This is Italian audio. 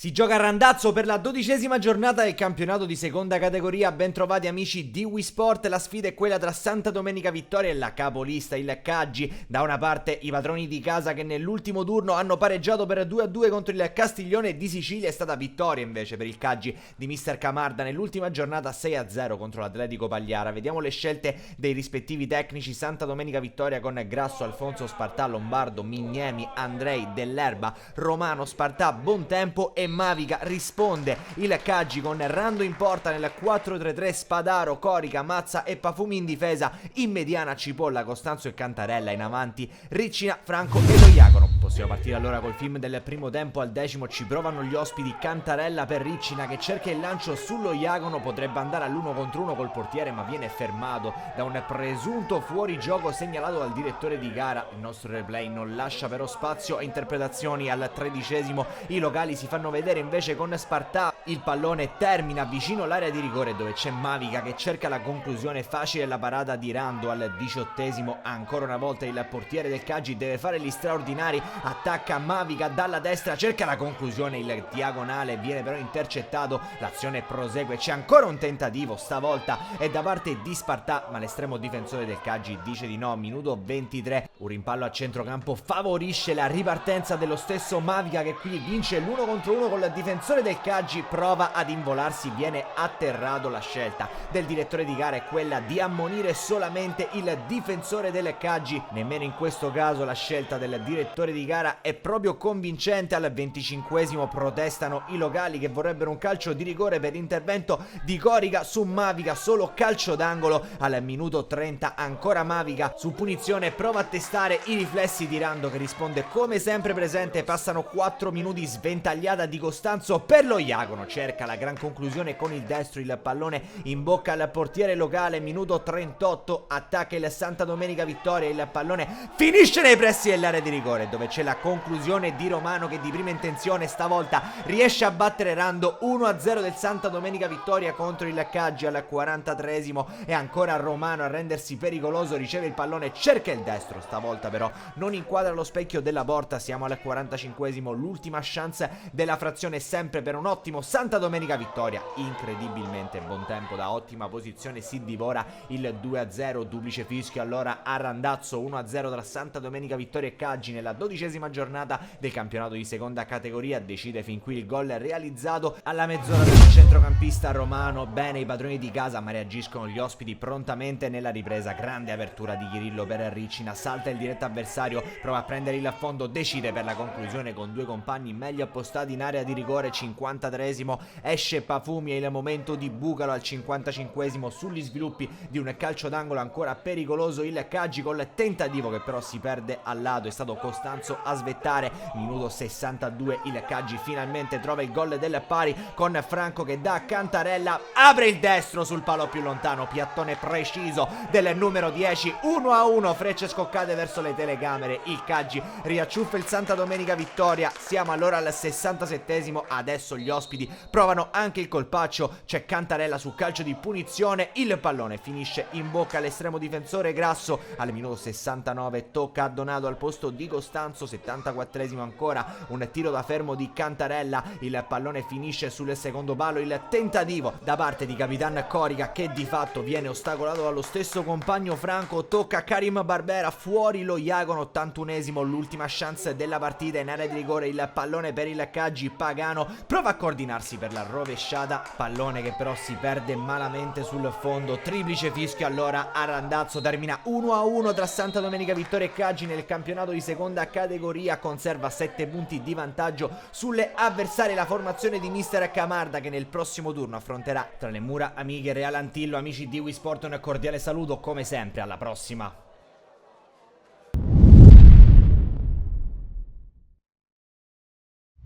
Si gioca a Randazzo per la 12ª giornata del campionato di seconda categoria. Ben trovati amici di Wii Sport. La sfida è quella tra Santa Domenica Vittoria e la capolista il Caggi. Da una parte i padroni di casa che nell'ultimo turno hanno pareggiato per 2-2 contro il Castiglione di Sicilia. È stata vittoria invece per il Caggi di Mister Camarda nell'ultima giornata 6-0 contro l'Atletico Pagliara. Vediamo le scelte dei rispettivi tecnici. Santa Domenica Vittoria con Grasso, Alfonso, Spartà, Lombardo, Mignemi, Andrei, Dell'Erba, Romano, Spartà, Bontempo e Mavica. Risponde il Caggi con Rando in porta nel 4-3-3, Spadaro, Corica, Mazza e Pafumi in difesa, in mediana Cipolla, Costanzo e Cantarella, in avanti Riccina, Franco e Lo Iacono. Possiamo partire allora col film del primo tempo. Al decimo ci provano gli ospiti. Cantarella per Riccina che cerca il lancio sullo Iacono, potrebbe andare all'1 contro 1 col portiere ma viene fermato da un presunto fuorigioco segnalato dal direttore di gara. Il nostro replay non lascia però spazio a interpretazioni. Al 13esimo i locali si fanno vedere invece con Spartà. Il pallone termina vicino all'area di rigore dove c'è Mavica che cerca la conclusione facile. La parata di Rando. Al 18esimo ancora una volta il portiere del Caggi deve fare gli straordinari, attacca Mavica dalla destra, cerca la conclusione, il diagonale viene però intercettato, l'azione prosegue, c'è ancora un tentativo, stavolta è da parte di Spartà ma l'estremo difensore del Caggi dice di no. Minuto 23, un rimpallo a centrocampo favorisce la ripartenza dello stesso Mavica che qui vince l'1 contro 1 con il difensore del Caggi, prova ad involarsi, viene atterrato. La scelta del direttore di gara è quella di ammonire solamente il difensore del Caggi, nemmeno in questo caso la scelta del direttore di gara è proprio convincente. Al 25esimo protestano i locali che vorrebbero un calcio di rigore per intervento di Corica su Mavica, solo calcio d'angolo. Al minuto 30 ancora Mavica su punizione prova a testare i riflessi di Rando che risponde come sempre presente. Passano 4 minuti, sventagliata di Costanzo per Lo Iacono, cerca la gran conclusione con il destro, il pallone in bocca al portiere locale. Minuto 38, attacca il Santa Domenica Vittoria, il pallone finisce nei pressi dell'area di rigore dove c'è la conclusione di Romano che di prima intenzione stavolta riesce a battere Rando. 1-0 del Santa Domenica Vittoria contro il Caggi. Al 43esimo è ancora Romano a rendersi pericoloso, riceve il pallone, cerca il destro, stavolta però non inquadra lo specchio della porta. Siamo al 45esimo, l'ultima chance della frazione sempre per un ottimo Santa Domenica Vittoria. Incredibilmente Bontempo da ottima posizione si divora il 2-0, duplice fischio allora a Randazzo. 1-0 tra Santa Domenica Vittoria e Caggi nella 12ª giornata del campionato di seconda categoria. Decide fin qui il gol realizzato alla mezz'ora del centrocampista Romano. Bene i padroni di casa ma reagiscono gli ospiti prontamente nella ripresa. Grande apertura di Chirillo per Riccina, salta il diretto avversario, prova a prendere il affondo, decide per la conclusione con due compagni meglio appostati in area di rigore. 53esimo esce Pafumi e il momento di Bucalo. Al 55esimo sugli sviluppi di un calcio d'angolo ancora pericoloso il Caggi col tentativo che però si perde al lato, è stato Costanzo a svettare. Minuto 62, il Caggi finalmente trova il gol del pari con Franco che da Cantarella apre il destro sul palo più lontano, piattone preciso del numero 10. 1-1, frecce scoccate verso le telecamere, il Caggi riacciuffa il Santa Domenica Vittoria. Siamo allora al 67esimo, adesso gli ospiti provano anche il colpaccio, c'è Cantarella su calcio di punizione, il pallone finisce in bocca all'estremo difensore Grasso. Al minuto 69 tocca a Donato al posto di Costanzo. 74esimo ancora un tiro da fermo di Cantarella, il pallone finisce sul secondo palo, il tentativo da parte di Capitan Corica che di fatto viene ostacolato dallo stesso compagno Franco. Tocca a Karim Barbera, fuori Lo Iacono. 81esimo, l'ultima chance della partita in area di rigore, il pallone per il Caggi. Pagano prova a coordinarsi per la rovesciata, pallone che però si perde malamente sul fondo. Triplice fischio allora a Randazzo, termina 1-1 tra Santa Domenica Vittoria e Caggi nel campionato di seconda categoria. Conserva 7 punti di vantaggio sulle avversarie la formazione di Mister Camarda che nel prossimo turno affronterà tra le mura amiche Real Antillo. Amici di Wii Sport un cordiale saluto, come sempre alla prossima.